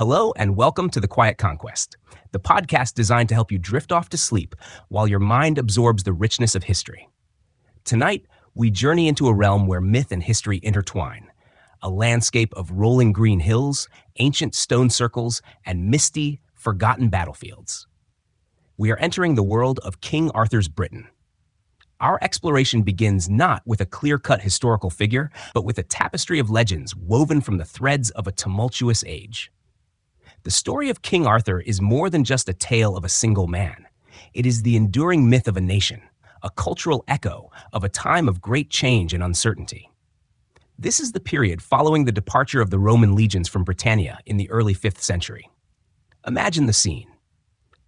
Hello and welcome to The Quiet Conquest, the podcast designed to help you drift off to sleep while your mind absorbs the richness of history. Tonight, we journey into a realm where myth and history intertwine, a landscape of rolling green hills, ancient stone circles, and misty, forgotten battlefields. We are entering the world of King Arthur's Britain. Our exploration begins not with a clear-cut historical figure, but with a tapestry of legends woven from the threads of a tumultuous age. The story of King Arthur is more than just a tale of a single man. It is the enduring myth of a nation, a cultural echo of a time of great change and uncertainty. This is the period following the departure of the Roman legions from Britannia in the early 5th century. Imagine the scene.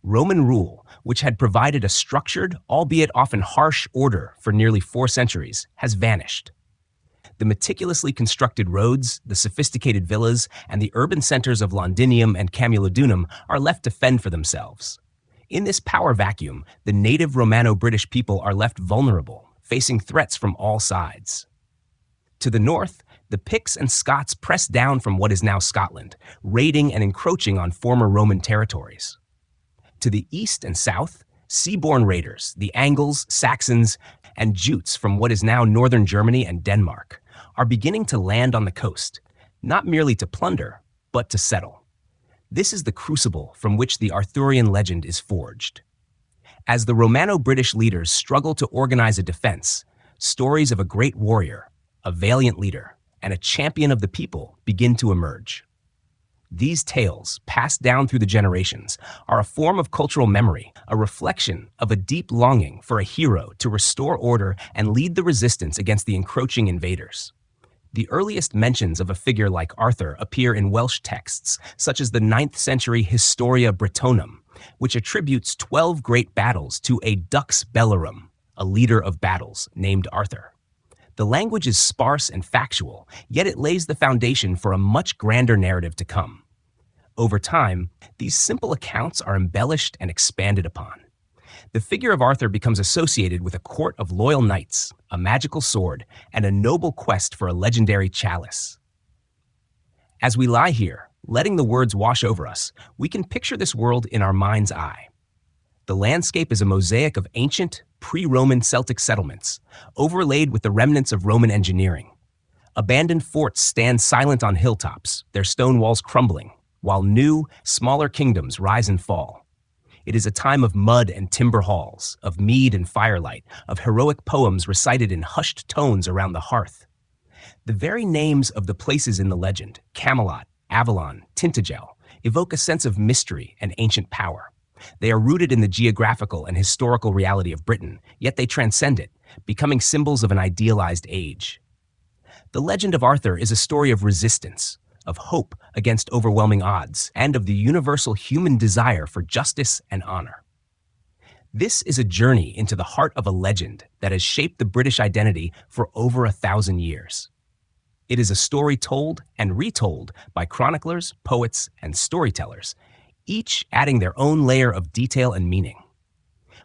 Roman rule, which had provided a structured, albeit often harsh, order for nearly 4 centuries, has vanished. The meticulously constructed roads, the sophisticated villas, and the urban centers of Londinium and Camulodunum are left to fend for themselves. In this power vacuum, the native Romano-British people are left vulnerable, facing threats from all sides. To the north, the Picts and Scots press down from what is now Scotland, raiding and encroaching on former Roman territories. To the east and south, seaborne raiders, the Angles, Saxons, and Jutes from what is now northern Germany and Denmark, are beginning to land on the coast, not merely to plunder, but to settle. This is the crucible from which the Arthurian legend is forged. As the Romano-British leaders struggle to organize a defense, stories of a great warrior, a valiant leader, and a champion of the people begin to emerge. These tales, passed down through the generations, are a form of cultural memory, a reflection of a deep longing for a hero to restore order and lead the resistance against the encroaching invaders. The earliest mentions of a figure like Arthur appear in Welsh texts, such as the 9th century Historia Brittonum, which attributes 12 great battles to a dux bellorum, a leader of battles named Arthur. The language is sparse and factual, yet it lays the foundation for a much grander narrative to come. Over time, these simple accounts are embellished and expanded upon. The figure of Arthur becomes associated with a court of loyal knights, a magical sword, and a noble quest for a legendary chalice. As we lie here, letting the words wash over us, we can picture this world in our mind's eye. The landscape is a mosaic of ancient, pre-Roman Celtic settlements, overlaid with the remnants of Roman engineering. Abandoned forts stand silent on hilltops, their stone walls crumbling, while new, smaller kingdoms rise and fall. It is a time of mud and timber halls, of mead and firelight, of heroic poems recited in hushed tones around the hearth. The very names of the places in the legend, Camelot, Avalon, Tintagel, evoke a sense of mystery and ancient power. They are rooted in the geographical and historical reality of Britain, yet they transcend it, becoming symbols of an idealized age. The legend of Arthur is a story of resistance, of hope against overwhelming odds, and of the universal human desire for justice and honor. This is a journey into the heart of a legend that has shaped the British identity for over 1,000 years. It is a story told and retold by chroniclers, poets, and storytellers, each adding their own layer of detail and meaning.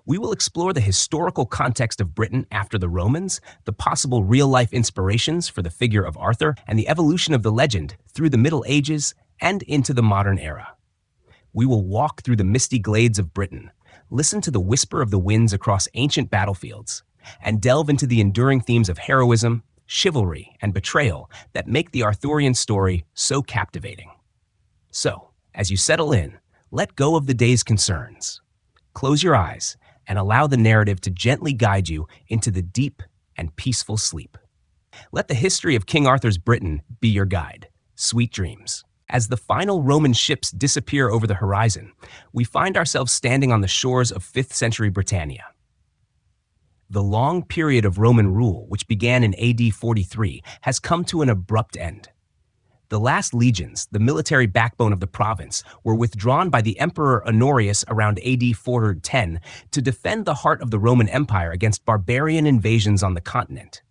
We will explore the historical context of Britain after the Romans, the possible real-life inspirations for the figure of Arthur, and the evolution of the legend through the Middle Ages and into the modern era. We will walk through the misty glades of Britain, listen to the whisper of the winds across ancient battlefields, and delve into the enduring themes of heroism, chivalry, and betrayal that make the Arthurian story so captivating. So, as you settle in, let go of the day's concerns. Close your eyes and allow the narrative to gently guide you into the deep and peaceful sleep. Let the history of King Arthur's Britain be your guide. Sweet dreams. As the final Roman ships disappear over the horizon, we find ourselves standing on the shores of 5th century Britannia. The long period of Roman rule, which began in AD 43, has come to an abrupt end. The last legions, the military backbone of the province, were withdrawn by the Emperor Honorius around AD 410 to defend the heart of the Roman Empire against barbarian invasions on the continent.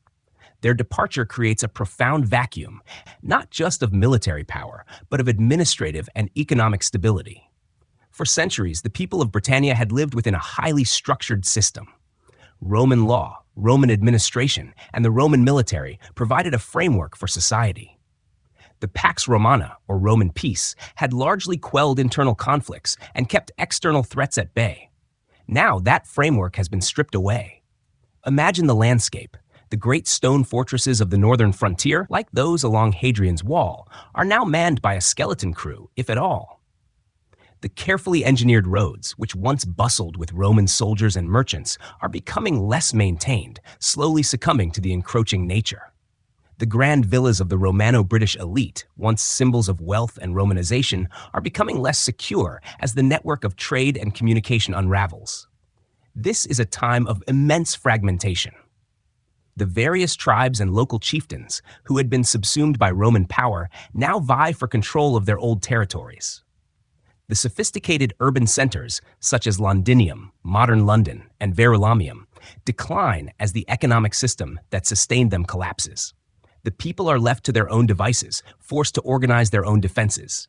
Their departure creates a profound vacuum, not just of military power, but of administrative and economic stability. For centuries, the people of Britannia had lived within a highly structured system. Roman law, Roman administration, and the Roman military provided a framework for society. The Pax Romana, or Roman peace, had largely quelled internal conflicts and kept external threats at bay. Now that framework has been stripped away. Imagine the landscape. The great stone fortresses of the northern frontier, like those along Hadrian's Wall, are now manned by a skeleton crew, if at all. The carefully engineered roads, which once bustled with Roman soldiers and merchants, are becoming less maintained, slowly succumbing to the encroaching nature. The grand villas of the Romano-British elite, once symbols of wealth and Romanization, are becoming less secure as the network of trade and communication unravels. This is a time of immense fragmentation. The various tribes and local chieftains, who had been subsumed by Roman power, now vie for control of their old territories. The sophisticated urban centers, such as Londinium, modern London, and Verulamium, decline as the economic system that sustained them collapses. The people are left to their own devices, forced to organize their own defenses.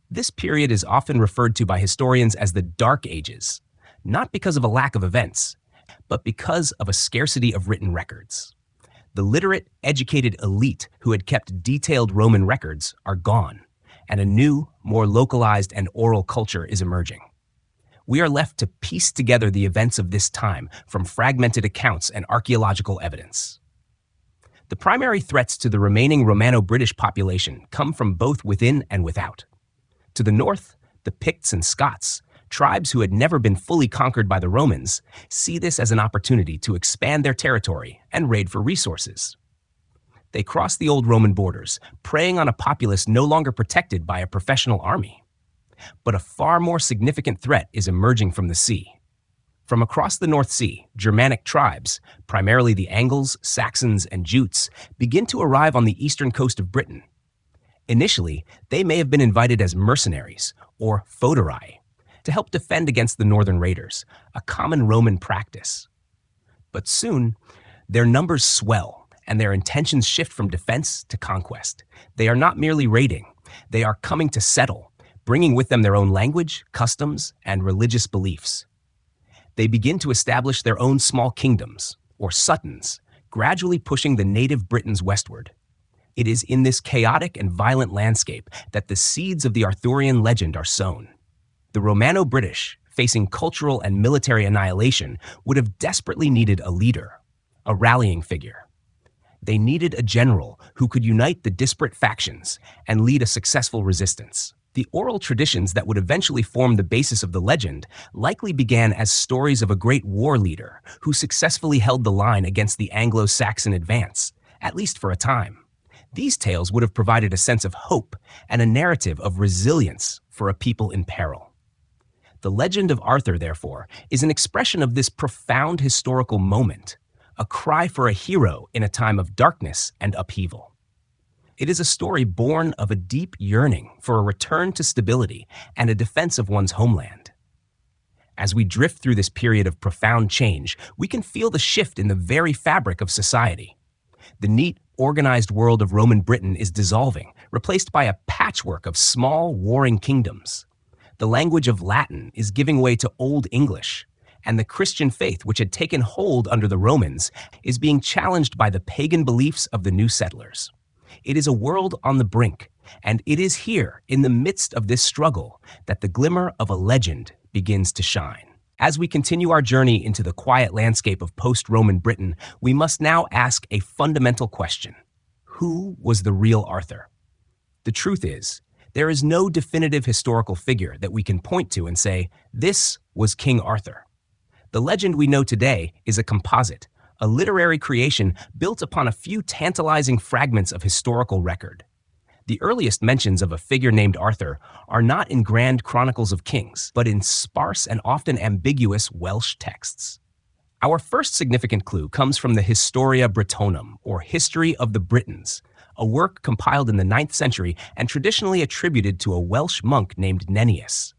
This period is often referred to by historians as the Dark Ages, not because of a lack of events, but because of a scarcity of written records. The literate, educated elite who had kept detailed Roman records are gone, and a new, more localized and oral culture is emerging. We are left to piece together the events of this time from fragmented accounts and archaeological evidence. The primary threats to the remaining Romano-British population come from both within and without. To the north, the Picts and Scots, tribes who had never been fully conquered by the Romans, see this as an opportunity to expand their territory and raid for resources. They cross the old Roman borders, preying on a populace no longer protected by a professional army. But a far more significant threat is emerging from the sea. From across the North Sea, Germanic tribes, primarily the Angles, Saxons, and Jutes, begin to arrive on the eastern coast of Britain. Initially, they may have been invited as mercenaries, or foederai, to help defend against the northern raiders, a common Roman practice. But soon, their numbers swell, and their intentions shift from defense to conquest. They are not merely raiding, they are coming to settle, bringing with them their own language, customs, and religious beliefs. They begin to establish their own small kingdoms, or suttons, gradually pushing the native Britons westward. It is in this chaotic and violent landscape that the seeds of the Arthurian legend are sown. The Romano-British, facing cultural and military annihilation, would have desperately needed a leader, a rallying figure. They needed a general who could unite the disparate factions and lead a successful resistance. The oral traditions that would eventually form the basis of the legend likely began as stories of a great war leader who successfully held the line against the Anglo-Saxon advance, at least for a time. These tales would have provided a sense of hope and a narrative of resilience for a people in peril. The legend of Arthur, therefore, is an expression of this profound historical moment, a cry for a hero in a time of darkness and upheaval. It is a story born of a deep yearning for a return to stability and a defense of one's homeland. As we drift through this period of profound change, we can feel the shift in the very fabric of society. The neat, organized world of Roman Britain is dissolving, replaced by a patchwork of small, warring kingdoms. The language of Latin is giving way to Old English, and the Christian faith, which had taken hold under the Romans, is being challenged by the pagan beliefs of the new settlers. It is a world on the brink, and it is here, in the midst of this struggle, that the glimmer of a legend begins to shine. As we continue our journey into the quiet landscape of post-Roman Britain, we must now ask a fundamental question. Who was the real Arthur? The truth is, there is no definitive historical figure that we can point to and say, this was King Arthur. The legend we know today is a composite, a literary creation built upon a few tantalizing fragments of historical record. The earliest mentions of a figure named Arthur are not in grand chronicles of kings, but in sparse and often ambiguous Welsh texts. Our first significant clue comes from the Historia Britonum, or History of the Britons, a work compiled in the 9th century and traditionally attributed to a Welsh monk named Nennius.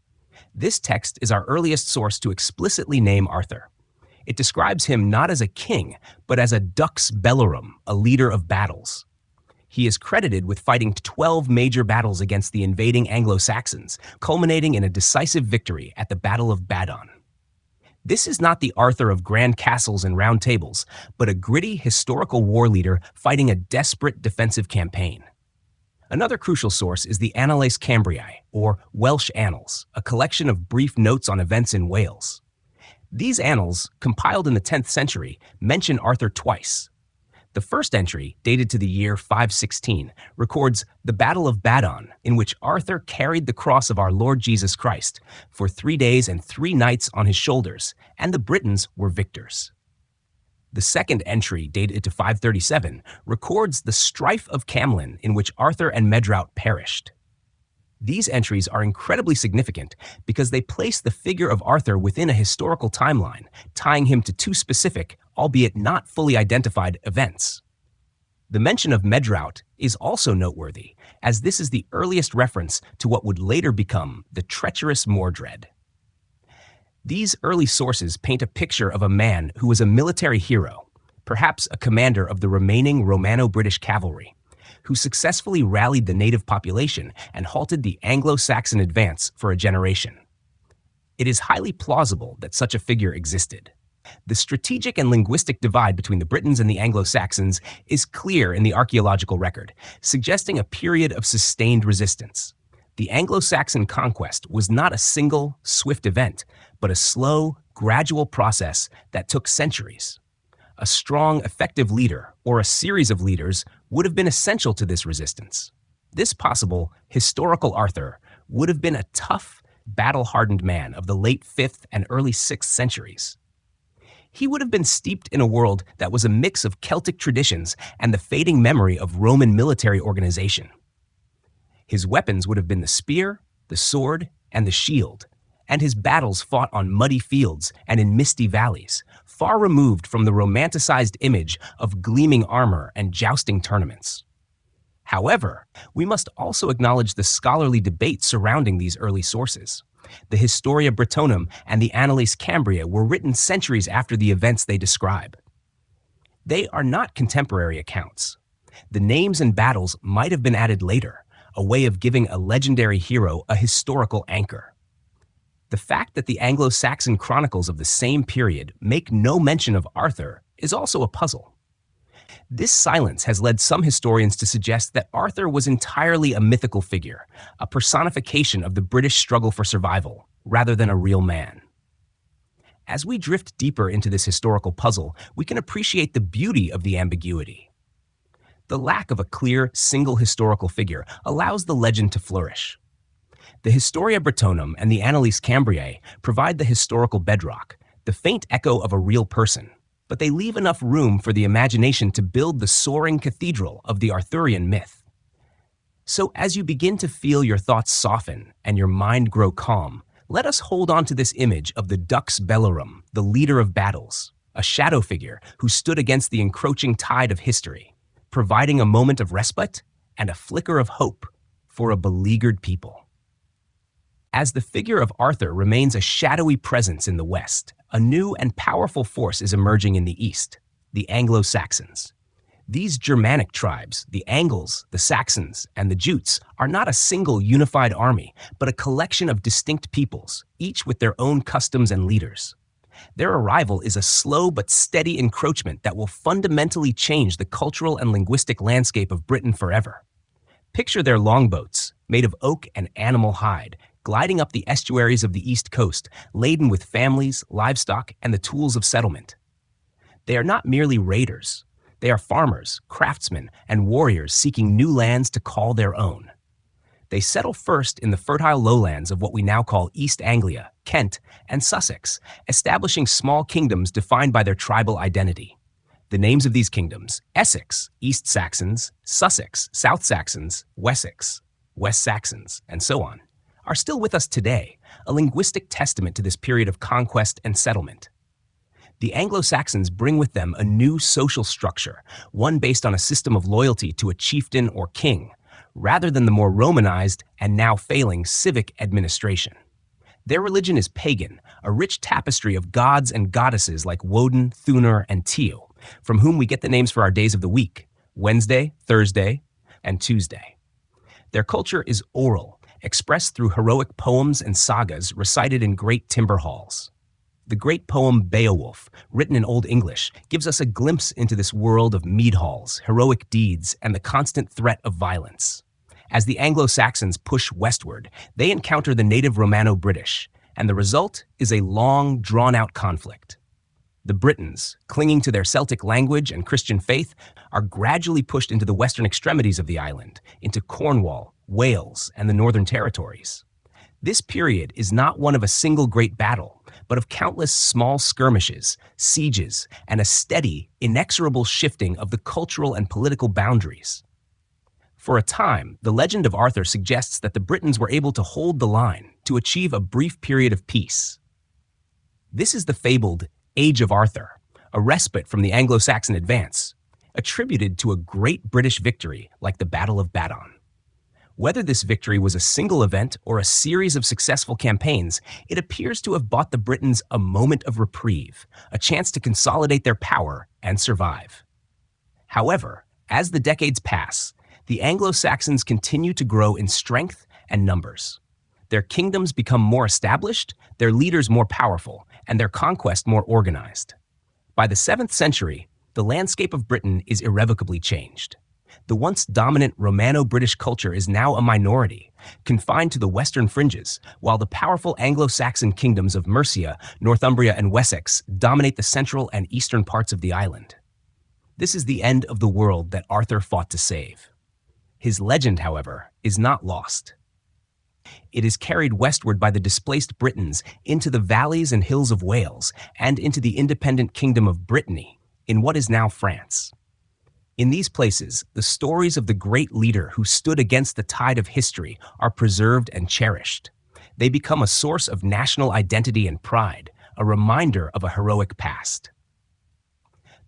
This text is our earliest source to explicitly name Arthur. It describes him not as a king, but as a dux bellorum, a leader of battles. He is credited with fighting 12 major battles against the invading Anglo-Saxons, culminating in a decisive victory at the Battle of Badon. This is not the Arthur of grand castles and round tables, but a gritty historical war leader fighting a desperate defensive campaign. Another crucial source is the Annales Cambriae, or Welsh Annals, a collection of brief notes on events in Wales. These annals, compiled in the 10th century, mention Arthur twice. The first entry, dated to the year 516, records the Battle of Badon, in which Arthur carried the cross of our Lord Jesus Christ for 3 days and 3 nights on his shoulders, and the Britons were victors. The second entry, dated to 537, records the strife of Camlin, in which Arthur and Medrawt perished. These entries are incredibly significant because they place the figure of Arthur within a historical timeline, tying him to 2 specific, albeit not fully identified, events. The mention of Medrawt is also noteworthy, as this is the earliest reference to what would later become the treacherous Mordred. These early sources paint a picture of a man who was a military hero, perhaps a commander of the remaining Romano-British cavalry, who successfully rallied the native population and halted the Anglo-Saxon advance for a generation. It is highly plausible that such a figure existed. The strategic and linguistic divide between the Britons and the Anglo-Saxons is clear in the archaeological record, suggesting a period of sustained resistance. The Anglo-Saxon conquest was not a single, swift event, but a slow, gradual process that took centuries. A strong, effective leader, or a series of leaders, would have been essential to this resistance. This possible historical Arthur would have been a tough, battle-hardened man of the late 5th and early 6th centuries. He would have been steeped in a world that was a mix of Celtic traditions and the fading memory of Roman military organization. His weapons would have been the spear, the sword, and the shield, and his battles fought on muddy fields and in misty valleys, far removed from the romanticized image of gleaming armor and jousting tournaments. However, we must also acknowledge the scholarly debate surrounding these early sources. The Historia Brittonum and the Annales Cambriae were written centuries after the events they describe. They are not contemporary accounts. The names and battles might have been added later, a way of giving a legendary hero a historical anchor. The fact that the Anglo-Saxon chronicles of the same period make no mention of Arthur is also a puzzle. This silence has led some historians to suggest that Arthur was entirely a mythical figure, a personification of the British struggle for survival, rather than a real man. As we drift deeper into this historical puzzle, we can appreciate the beauty of the ambiguity. The lack of a clear, single historical figure allows the legend to flourish. The Historia Brittonum and the Annales Cambriae provide the historical bedrock, the faint echo of a real person, but they leave enough room for the imagination to build the soaring cathedral of the Arthurian myth. So as you begin to feel your thoughts soften and your mind grow calm, let us hold on to this image of the Dux Bellorum, the leader of battles, a shadow figure who stood against the encroaching tide of history, providing a moment of respite and a flicker of hope for a beleaguered people. As the figure of Arthur remains a shadowy presence in the West, a new and powerful force is emerging in the East, the Anglo-Saxons. These Germanic tribes, the Angles, the Saxons, and the Jutes, are not a single unified army, but a collection of distinct peoples, each with their own customs and leaders. Their arrival is a slow but steady encroachment that will fundamentally change the cultural and linguistic landscape of Britain forever. Picture their longboats, made of oak and animal hide, gliding up the estuaries of the East Coast, laden with families, livestock, and the tools of settlement. They are not merely raiders. They are farmers, craftsmen, and warriors seeking new lands to call their own. They settle first in the fertile lowlands of what we now call East Anglia, Kent, and Sussex, establishing small kingdoms defined by their tribal identity. The names of these kingdoms, Essex, East Saxons, Sussex, South Saxons, Wessex, West Saxons, and so on, are still with us today, a linguistic testament to this period of conquest and settlement. The Anglo-Saxons bring with them a new social structure, one based on a system of loyalty to a chieftain or king, rather than the more Romanized and now failing civic administration. Their religion is pagan, a rich tapestry of gods and goddesses like Woden, Thunor, and Tio, from whom we get the names for our days of the week, Wednesday, Thursday, and Tuesday. Their culture is oral, expressed through heroic poems and sagas recited in great timber halls. The great poem Beowulf, written in Old English, gives us a glimpse into this world of mead halls, heroic deeds, and the constant threat of violence. As the Anglo-Saxons push westward, they encounter the native Romano-British, and the result is a long, drawn-out conflict. The Britons, clinging to their Celtic language and Christian faith, are gradually pushed into the western extremities of the island, into Cornwall, Wales, and the Northern Territories. This period is not one of a single great battle, but of countless small skirmishes, sieges, and a steady, inexorable shifting of the cultural and political boundaries. For a time, the legend of Arthur suggests that the Britons were able to hold the line to achieve a brief period of peace. This is the fabled Age of Arthur, a respite from the Anglo-Saxon advance, attributed to a great British victory like the Battle of Badon. Whether this victory was a single event or a series of successful campaigns, it appears to have bought the Britons a moment of reprieve, a chance to consolidate their power and survive. However, as the decades pass, the Anglo-Saxons continue to grow in strength and numbers. Their kingdoms become more established, their leaders more powerful, and their conquest more organized. By the 7th century, the landscape of Britain is irrevocably changed. The once dominant Romano-British culture is now a minority, confined to the western fringes, while the powerful Anglo-Saxon kingdoms of Mercia, Northumbria, and Wessex dominate the central and eastern parts of the island. This is the end of the world that Arthur fought to save. His legend, however, is not lost. It is carried westward by the displaced Britons into the valleys and hills of Wales and into the independent kingdom of Brittany, in what is now France. In these places, the stories of the great leader who stood against the tide of history are preserved and cherished. They become a source of national identity and pride, a reminder of a heroic past.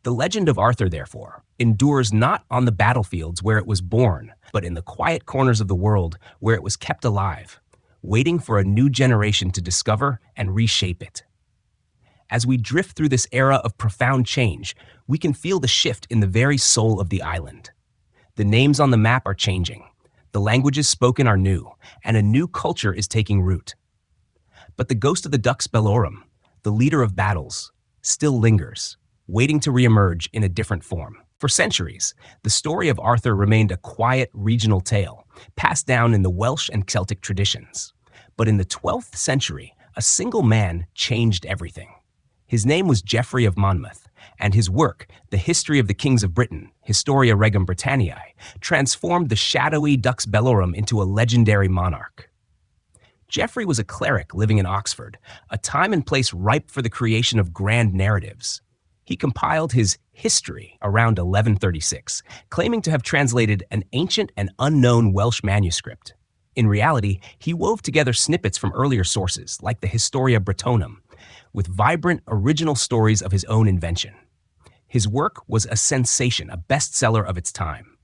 The legend of Arthur, therefore, endures not on the battlefields where it was born, but in the quiet corners of the world where it was kept alive, waiting for a new generation to discover and reshape it. As we drift through this era of profound change, we can feel the shift in the very soul of the island. The names on the map are changing, the languages spoken are new, and a new culture is taking root. But the ghost of the Dux Bellorum, the leader of battles, still lingers, waiting to reemerge in a different form. For centuries, the story of Arthur remained a quiet regional tale, passed down in the Welsh and Celtic traditions. But in the 12th century, a single man changed everything. His name was Geoffrey of Monmouth, and his work, The History of the Kings of Britain, Historia Regum Britanniae, transformed the shadowy Dux Bellorum into a legendary monarch. Geoffrey was a cleric living in Oxford, a time and place ripe for the creation of grand narratives. He compiled his History around 1136, claiming to have translated an ancient and unknown Welsh manuscript. In reality, he wove together snippets from earlier sources, like the Historia Brittonum, with vibrant, original stories of his own invention. His work was a sensation, a bestseller of its time.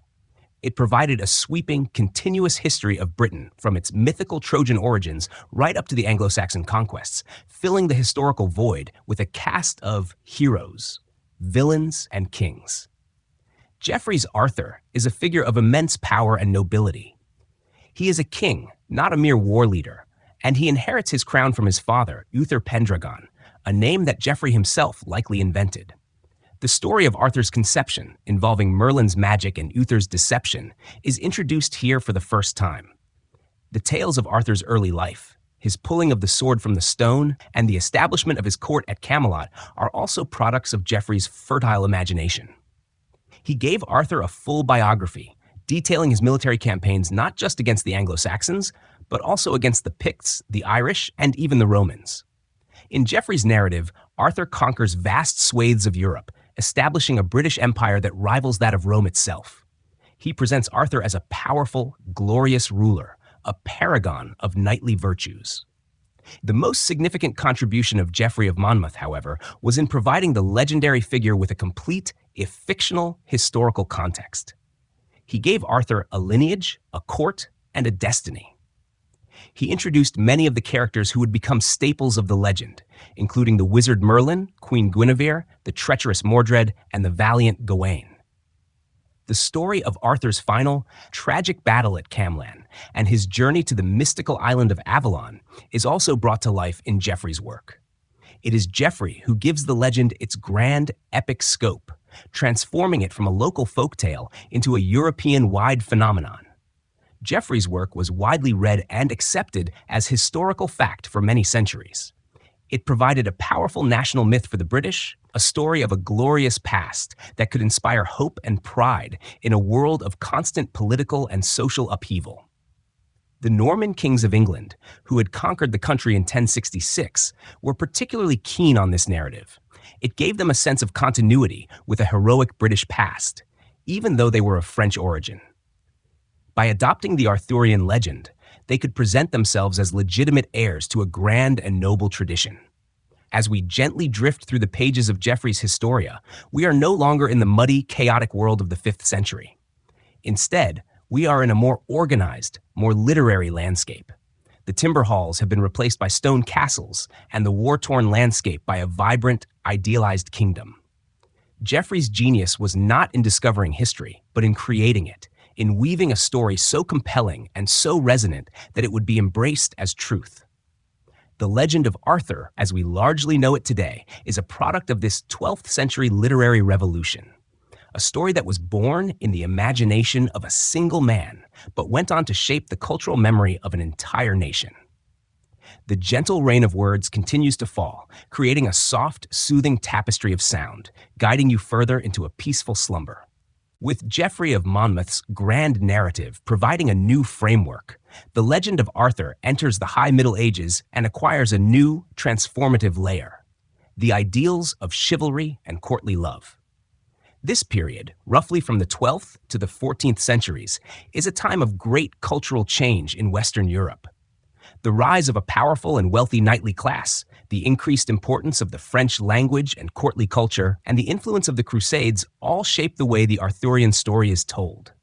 It provided a sweeping, continuous history of Britain from its mythical Trojan origins right up to the Anglo-Saxon conquests, filling the historical void with a cast of heroes, villains, and kings. Geoffrey's Arthur is a figure of immense power and nobility. He is a king, not a mere war leader, and he inherits his crown from his father, Uther Pendragon, a name that Geoffrey himself likely invented. The story of Arthur's conception, involving Merlin's magic and Uther's deception, is introduced here for the first time. The tales of Arthur's early life, his pulling of the sword from the stone, and the establishment of his court at Camelot are also products of Geoffrey's fertile imagination. He gave Arthur a full biography, detailing his military campaigns not just against the Anglo-Saxons, but also against the Picts, the Irish, and even the Romans. In Geoffrey's narrative, Arthur conquers vast swathes of Europe, establishing a British empire that rivals that of Rome itself. He presents Arthur as a powerful, glorious ruler, a paragon of knightly virtues. The most significant contribution of Geoffrey of Monmouth, however, was in providing the legendary figure with a complete, if fictional, historical context. He gave Arthur a lineage, a court, and a destiny. He introduced many of the characters who would become staples of the legend, including the wizard Merlin, Queen Guinevere, the treacherous Mordred, and the valiant Gawain. The story of Arthur's final, tragic battle at Camlan and his journey to the mystical island of Avalon is also brought to life in Geoffrey's work. It is Geoffrey who gives the legend its grand, epic scope, transforming it from a local folktale into a European-wide phenomenon. Geoffrey's work was widely read and accepted as historical fact for many centuries. It provided a powerful national myth for the British, a story of a glorious past that could inspire hope and pride in a world of constant political and social upheaval. The Norman kings of England, who had conquered the country in 1066, were particularly keen on this narrative. It gave them a sense of continuity with a heroic British past, even though they were of French origin. By adopting the Arthurian legend, they could present themselves as legitimate heirs to a grand and noble tradition. As we gently drift through the pages of Geoffrey's Historia, we are no longer in the muddy, chaotic world of the 5th century. Instead, we are in a more organized, more literary landscape. The timber halls have been replaced by stone castles, and the war-torn landscape by a vibrant, idealized kingdom. Geoffrey's genius was not in discovering history, but in creating it, in weaving a story so compelling and so resonant that it would be embraced as truth. The legend of Arthur, as we largely know it today, is a product of this 12th century literary revolution. A story that was born in the imagination of a single man, but went on to shape the cultural memory of an entire nation. The gentle rain of words continues to fall, creating a soft, soothing tapestry of sound, guiding you further into a peaceful slumber. With Geoffrey of Monmouth's grand narrative providing a new framework, the legend of Arthur enters the High Middle Ages and acquires a new, transformative layer: the ideals of chivalry and courtly love. This period, roughly from the 12th to the 14th centuries, is a time of great cultural change in Western Europe. The rise of a powerful and wealthy knightly class, the increased importance of the French language and courtly culture, and the influence of the Crusades all shape the way the Arthurian story is told.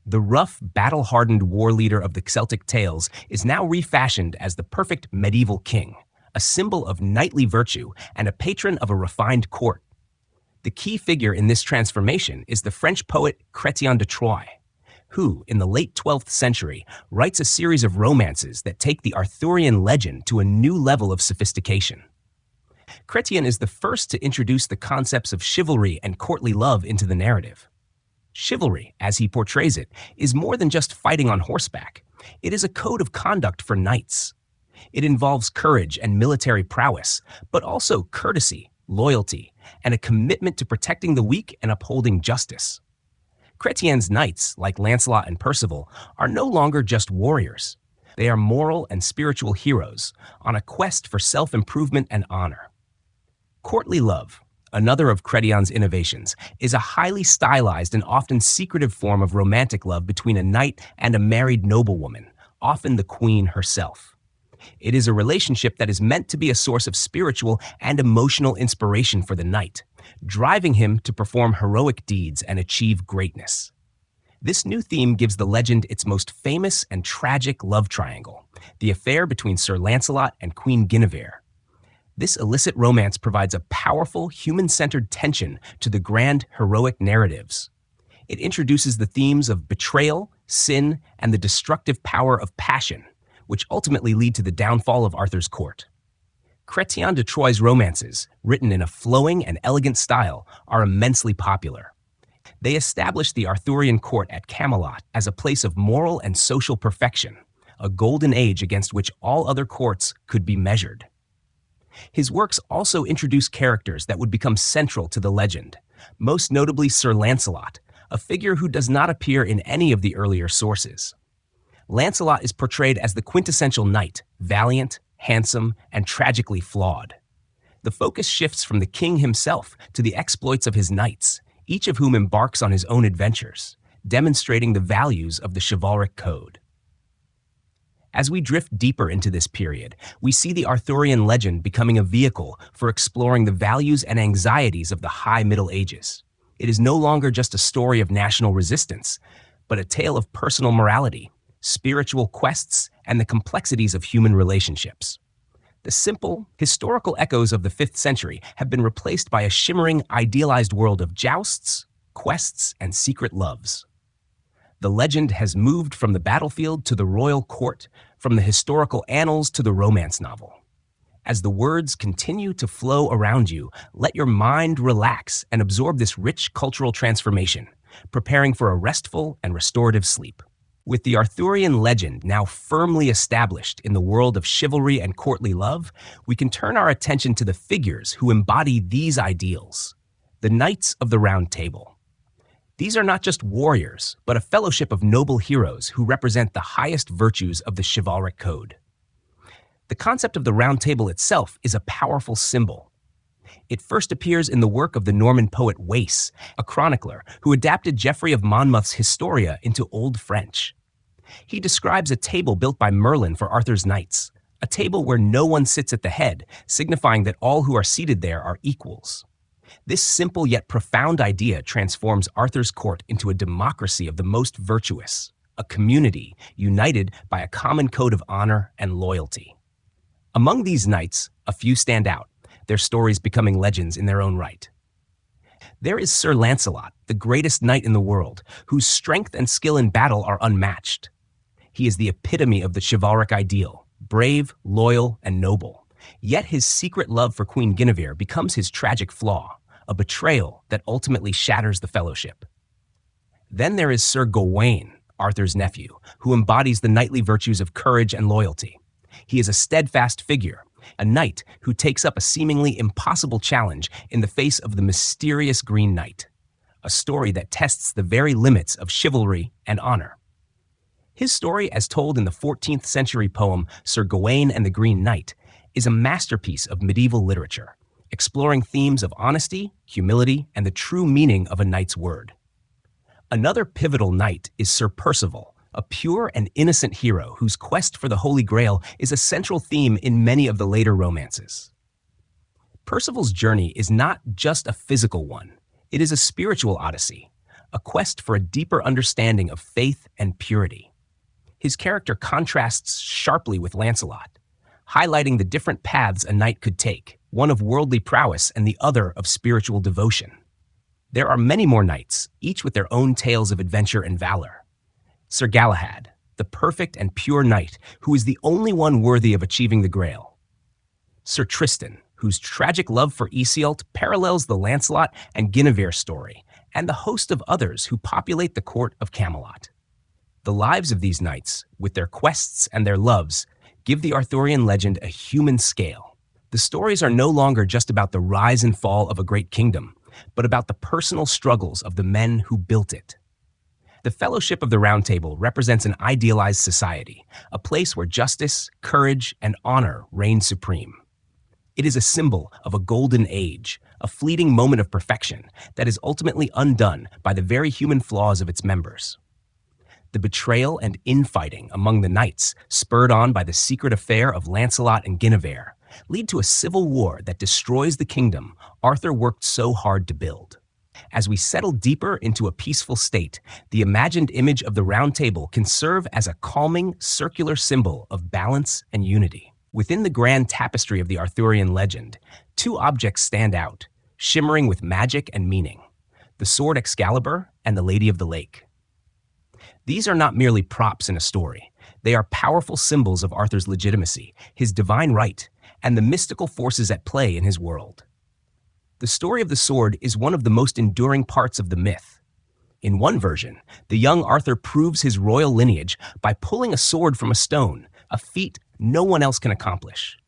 The rough, battle-hardened war leader of the Celtic tales is now refashioned as the perfect medieval king, a symbol of knightly virtue and a patron of a refined court. The key figure in this transformation is the French poet Chrétien de Troyes, who, in the late 12th century, writes a series of romances that take the Arthurian legend to a new level of sophistication. Chrétien is the first to introduce the concepts of chivalry and courtly love into the narrative. Chivalry, as he portrays it, is more than just fighting on horseback. It is a code of conduct for knights. It involves courage and military prowess, but also courtesy, loyalty, and a commitment to protecting the weak and upholding justice. Chrétien's knights, like Lancelot and Percival, are no longer just warriors. They are moral and spiritual heroes on a quest for self-improvement and honor. Courtly love, another of Chrétien's innovations, is a highly stylized and often secretive form of romantic love between a knight and a married noblewoman, often the queen herself. It is a relationship that is meant to be a source of spiritual and emotional inspiration for the knight, driving him to perform heroic deeds and achieve greatness. This new theme gives the legend its most famous and tragic love triangle, the affair between Sir Lancelot and Queen Guinevere. This illicit romance provides a powerful, human-centered tension to the grand, heroic narratives. It introduces the themes of betrayal, sin, and the destructive power of passion, which ultimately lead to the downfall of Arthur's court. Chrétien de Troyes' romances, written in a flowing and elegant style, are immensely popular. They establish the Arthurian court at Camelot as a place of moral and social perfection, a golden age against which all other courts could be measured. His works also introduce characters that would become central to the legend, most notably Sir Lancelot, a figure who does not appear in any of the earlier sources. Lancelot is portrayed as the quintessential knight, valiant, handsome, and tragically flawed. The focus shifts from the king himself to the exploits of his knights, each of whom embarks on his own adventures, demonstrating the values of the chivalric code. As we drift deeper into this period, we see the Arthurian legend becoming a vehicle for exploring the values and anxieties of the High Middle Ages. It is no longer just a story of national resistance, but a tale of personal morality, spiritual quests, and the complexities of human relationships. The simple, historical echoes of the 5th century have been replaced by a shimmering, idealized world of jousts, quests, and secret loves. The legend has moved from the battlefield to the royal court, from the historical annals to the romance novel. As the words continue to flow around you, let your mind relax and absorb this rich cultural transformation, preparing for a restful and restorative sleep. With the Arthurian legend now firmly established in the world of chivalry and courtly love, we can turn our attention to the figures who embody these ideals, the Knights of the Round Table. These are not just warriors, but a fellowship of noble heroes who represent the highest virtues of the chivalric code. The concept of the Round Table itself is a powerful symbol. It first appears in the work of the Norman poet Wace, a chronicler who adapted Geoffrey of Monmouth's Historia into Old French. He describes a table built by Merlin for Arthur's knights, a table where no one sits at the head, signifying that all who are seated there are equals. This simple yet profound idea transforms Arthur's court into a democracy of the most virtuous, a community united by a common code of honor and loyalty. Among these knights, a few stand out, their stories becoming legends in their own right. There is Sir Lancelot, the greatest knight in the world, whose strength and skill in battle are unmatched. He is the epitome of the chivalric ideal, brave, loyal, and noble. Yet his secret love for Queen Guinevere becomes his tragic flaw, a betrayal that ultimately shatters the fellowship. Then there is Sir Gawain, Arthur's nephew, who embodies the knightly virtues of courage and loyalty. He is a steadfast figure, a knight who takes up a seemingly impossible challenge in the face of the mysterious Green Knight, a story that tests the very limits of chivalry and honor. His story, as told in the 14th century poem Sir Gawain and the Green Knight, is a masterpiece of medieval literature, exploring themes of honesty, humility, and the true meaning of a knight's word. Another pivotal knight is Sir Percival, a pure and innocent hero whose quest for the Holy Grail is a central theme in many of the later romances. Percival's journey is not just a physical one, it is a spiritual odyssey, a quest for a deeper understanding of faith and purity. His character contrasts sharply with Lancelot, highlighting the different paths a knight could take, one of worldly prowess and the other of spiritual devotion. There are many more knights, each with their own tales of adventure and valor. Sir Galahad, the perfect and pure knight who is the only one worthy of achieving the Grail. Sir Tristan, whose tragic love for Iseult parallels the Lancelot and Guinevere story, and the host of others who populate the court of Camelot. The lives of these knights, with their quests and their loves, give the Arthurian legend a human scale. The stories are no longer just about the rise and fall of a great kingdom, but about the personal struggles of the men who built it. The Fellowship of the Round Table represents an idealized society, a place where justice, courage, and honor reign supreme. It is a symbol of a golden age, a fleeting moment of perfection that is ultimately undone by the very human flaws of its members. The betrayal and infighting among the knights, spurred on by the secret affair of Lancelot and Guinevere, lead to a civil war that destroys the kingdom Arthur worked so hard to build. As we settle deeper into a peaceful state, the imagined image of the Round Table can serve as a calming, circular symbol of balance and unity. Within the grand tapestry of the Arthurian legend, two objects stand out, shimmering with magic and meaning: the sword Excalibur and the Lady of the Lake. These are not merely props in a story. They are powerful symbols of Arthur's legitimacy, his divine right, and the mystical forces at play in his world. The story of the sword is one of the most enduring parts of the myth. In one version, the young Arthur proves his royal lineage by pulling a sword from a stone, a feat no one else can accomplish.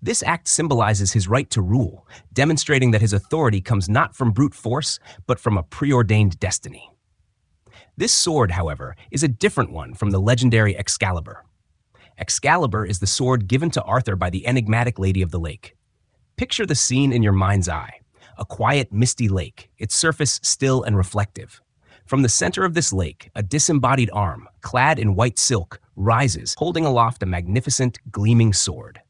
This act symbolizes his right to rule, demonstrating that his authority comes not from brute force, but from a preordained destiny. This sword, however, is a different one from the legendary Excalibur. Excalibur is the sword given to Arthur by the enigmatic Lady of the Lake. Picture the scene in your mind's eye: a quiet, misty lake, its surface still and reflective. From the center of this lake, a disembodied arm, clad in white silk, rises, holding aloft a magnificent, gleaming sword.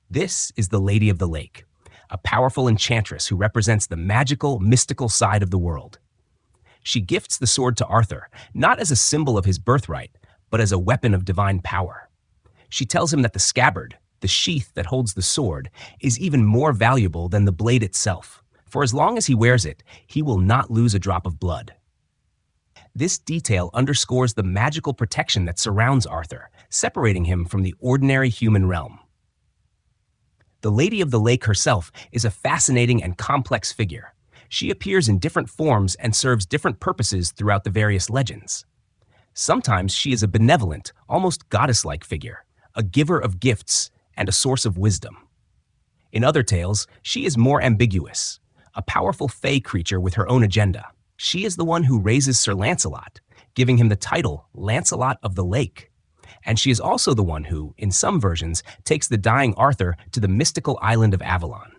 This is the Lady of the Lake, a powerful enchantress who represents the magical, mystical side of the world. She gifts the sword to Arthur, not as a symbol of his birthright, but as a weapon of divine power. She tells him that the scabbard, the sheath that holds the sword, is even more valuable than the blade itself, for as long as he wears it, he will not lose a drop of blood. This detail underscores the magical protection that surrounds Arthur, separating him from the ordinary human realm. The Lady of the Lake herself is a fascinating and complex figure. She appears in different forms and serves different purposes throughout the various legends. Sometimes she is a benevolent, almost goddess-like figure, a giver of gifts and a source of wisdom. In other tales, she is more ambiguous, a powerful fey creature with her own agenda. She is the one who raises Sir Lancelot, giving him the title Lancelot of the Lake. And she is also the one who, in some versions, takes the dying Arthur to the mystical island of Avalon.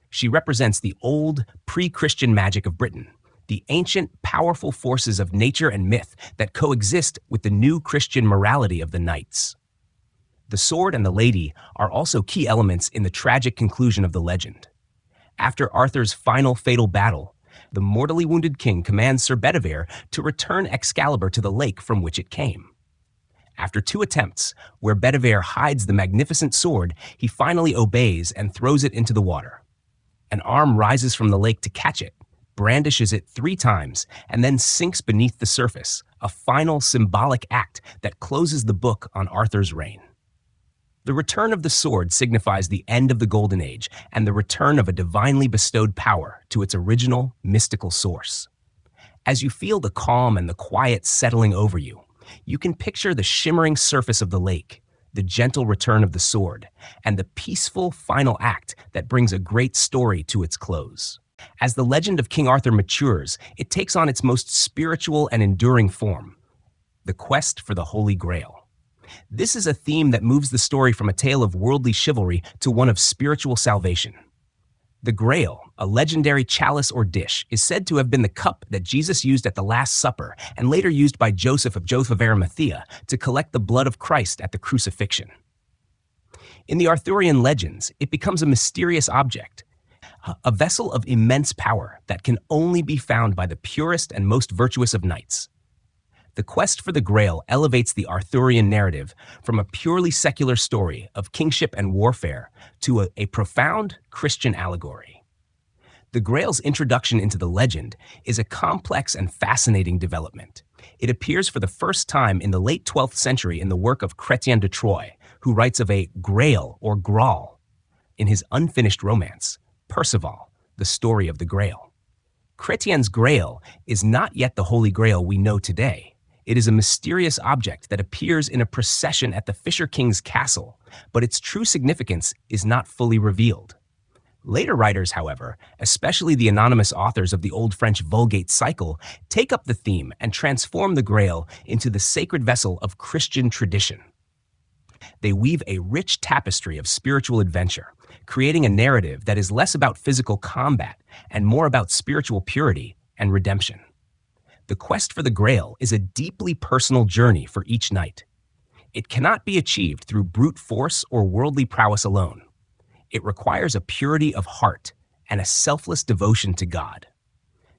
She represents the old, pre-Christian magic of Britain, the ancient, powerful forces of nature and myth that coexist with the new Christian morality of the knights. The sword and the lady are also key elements in the tragic conclusion of the legend. After Arthur's final fatal battle, the mortally wounded king commands Sir Bedivere to return Excalibur to the lake from which it came. After 2 attempts, where Bedivere hides the magnificent sword, he finally obeys and throws it into the water. An arm rises from the lake to catch it, brandishes it 3 times, and then sinks beneath the surface, a final symbolic act that closes the book on Arthur's reign. The return of the sword signifies the end of the Golden Age and the return of a divinely bestowed power to its original mystical source. As you feel the calm and the quiet settling over you, you can picture the shimmering surface of the lake, the gentle return of the sword, and the peaceful final act that brings a great story to its close. As the legend of King Arthur matures, it takes on its most spiritual and enduring form, the quest for the Holy Grail. This is a theme that moves the story from a tale of worldly chivalry to one of spiritual salvation. The Grail, a legendary chalice or dish, is said to have been the cup that Jesus used at the Last Supper and later used by Joseph of Arimathea to collect the blood of Christ at the crucifixion. In the Arthurian legends, it becomes a mysterious object, a vessel of immense power that can only be found by the purest and most virtuous of knights. The quest for the Grail elevates the Arthurian narrative from a purely secular story of kingship and warfare to a profound Christian allegory. The Grail's introduction into the legend is a complex and fascinating development. It appears for the first time in the late 12th century in the work of Chrétien de Troyes, who writes of a Grail or Graal in his unfinished romance, Perceval, the story of the Grail. Chrétien's Grail is not yet the Holy Grail we know today. It is a mysterious object that appears in a procession at the Fisher King's castle, but its true significance is not fully revealed. Later writers, however, especially the anonymous authors of the Old French Vulgate cycle, take up the theme and transform the Grail into the sacred vessel of Christian tradition. They weave a rich tapestry of spiritual adventure, creating a narrative that is less about physical combat and more about spiritual purity and redemption. The quest for the Grail is a deeply personal journey for each knight. It cannot be achieved through brute force or worldly prowess alone. It requires a purity of heart and a selfless devotion to God.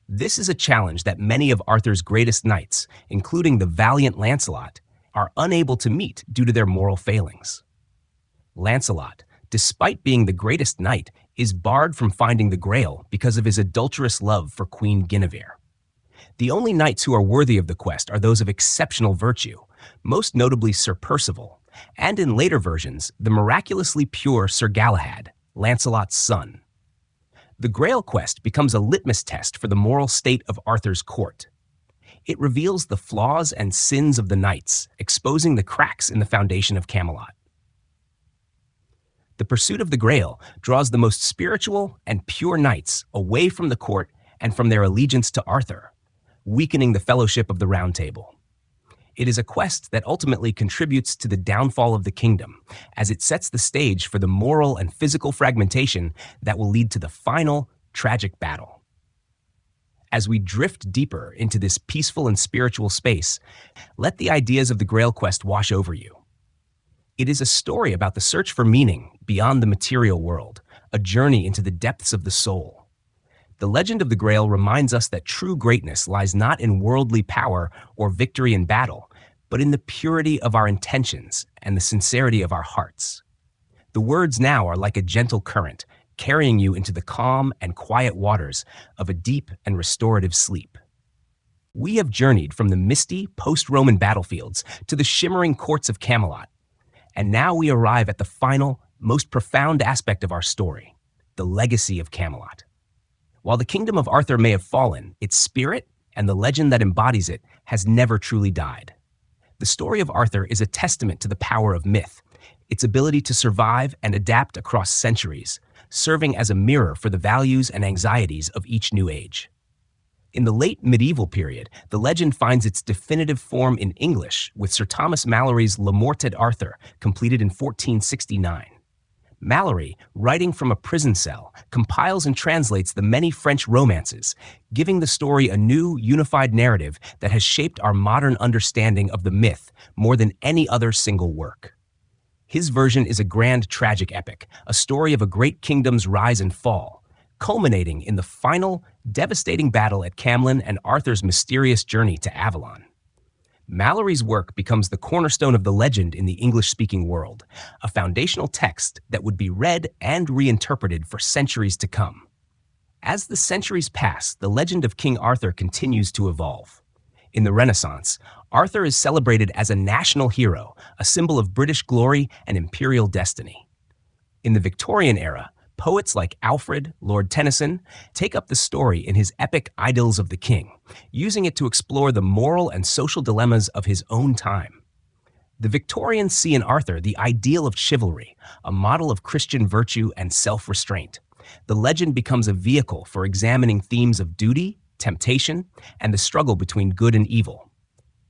This is a challenge that many of Arthur's greatest knights, including the valiant Lancelot, are unable to meet due to their moral failings. Lancelot, despite being the greatest knight, is barred from finding the Grail because of his adulterous love for Queen Guinevere. The only knights who are worthy of the quest are those of exceptional virtue, most notably Sir Percival, and in later versions, the miraculously pure Sir Galahad, Lancelot's son. The Grail Quest becomes a litmus test for the moral state of Arthur's court. It reveals the flaws and sins of the knights, exposing the cracks in the foundation of Camelot. The pursuit of the Grail draws the most spiritual and pure knights away from the court and from their allegiance to Arthur, weakening the fellowship of the Round Table. It is a quest that ultimately contributes to the downfall of the kingdom, as it sets the stage for the moral and physical fragmentation that will lead to the final, tragic battle. As we drift deeper into this peaceful and spiritual space, let the ideas of the Grail Quest wash over you. It is a story about the search for meaning beyond the material world, a journey into the depths of the soul. The legend of the Grail reminds us that true greatness lies not in worldly power or victory in battle, but in the purity of our intentions and the sincerity of our hearts. The words now are like a gentle current, carrying you into the calm and quiet waters of a deep and restorative sleep. We have journeyed from the misty post-Roman battlefields to the shimmering courts of Camelot, and now we arrive at the final, most profound aspect of our story, the legacy of Camelot. While the kingdom of Arthur may have fallen, its spirit and the legend that embodies it has never truly died. The story of Arthur is a testament to the power of myth, its ability to survive and adapt across centuries, serving as a mirror for the values and anxieties of each new age. In the late medieval period, the legend finds its definitive form in English with Sir Thomas Malory's Le Morte d'Arthur, completed in 1469. Malory, writing from a prison cell, compiles and translates the many French romances, giving the story a new, unified narrative that has shaped our modern understanding of the myth more than any other single work. His version is a grand tragic epic, a story of a great kingdom's rise and fall, culminating in the final, devastating battle at Camelot and Arthur's mysterious journey to Avalon. Malory's work becomes the cornerstone of the legend in the English-speaking world, a foundational text that would be read and reinterpreted for centuries to come. As the centuries pass, the legend of King Arthur continues to evolve. In the Renaissance, Arthur is celebrated as a national hero, a symbol of British glory and imperial destiny. In the Victorian era, poets like Alfred, Lord Tennyson, take up the story in his epic Idylls of the King, using it to explore the moral and social dilemmas of his own time. The Victorians see in Arthur the ideal of chivalry, a model of Christian virtue and self-restraint. The legend becomes a vehicle for examining themes of duty, temptation, and the struggle between good and evil.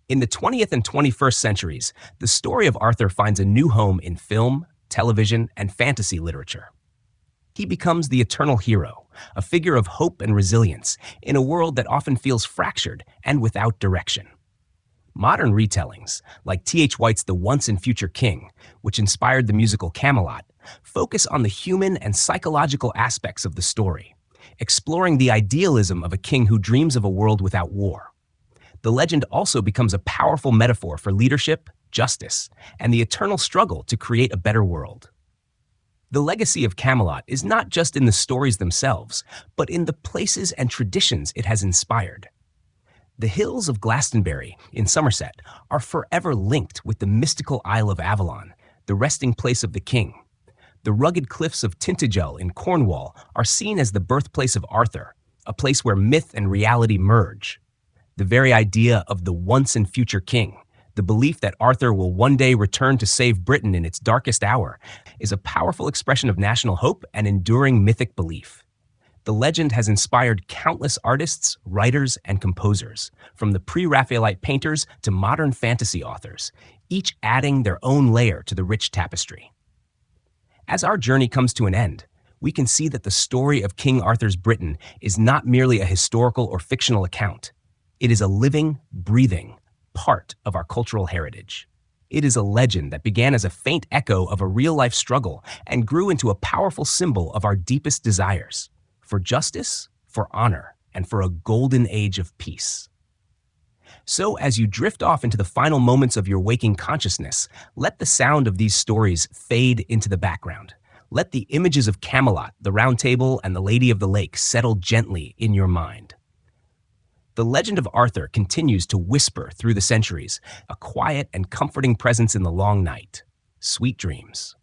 In the 20th and 21st centuries, the story of Arthur finds a new home in film, television, and fantasy literature. He becomes the eternal hero, a figure of hope and resilience in a world that often feels fractured and without direction. Modern retellings, like T.H. White's The Once and Future King, which inspired the musical Camelot, focus on the human and psychological aspects of the story, exploring the idealism of a king who dreams of a world without war. The legend also becomes a powerful metaphor for leadership, justice, and the eternal struggle to create a better world. The legacy of Camelot is not just in the stories themselves, but in the places and traditions it has inspired. The hills of Glastonbury in Somerset are forever linked with the mystical Isle of Avalon, the resting place of the king. The rugged cliffs of Tintagel in Cornwall are seen as the birthplace of Arthur, a place where myth and reality merge. The very idea of the once and future king, the belief that Arthur will one day return to save Britain in its darkest hour, is a powerful expression of national hope and enduring mythic belief. The legend has inspired countless artists, writers, and composers, from the pre-Raphaelite painters to modern fantasy authors, each adding their own layer to the rich tapestry. As our journey comes to an end, we can see that the story of King Arthur's Britain is not merely a historical or fictional account. It is a living, breathing part of our cultural heritage. It is a legend that began as a faint echo of a real-life struggle and grew into a powerful symbol of our deepest desires, for justice, for honor, and for a golden age of peace. So as you drift off into the final moments of your waking consciousness, let the sound of these stories fade into the background. Let the images of Camelot, the Round Table, and the Lady of the Lake settle gently in your mind. The legend of Arthur continues to whisper through the centuries, a quiet and comforting presence in the long night. Sweet dreams.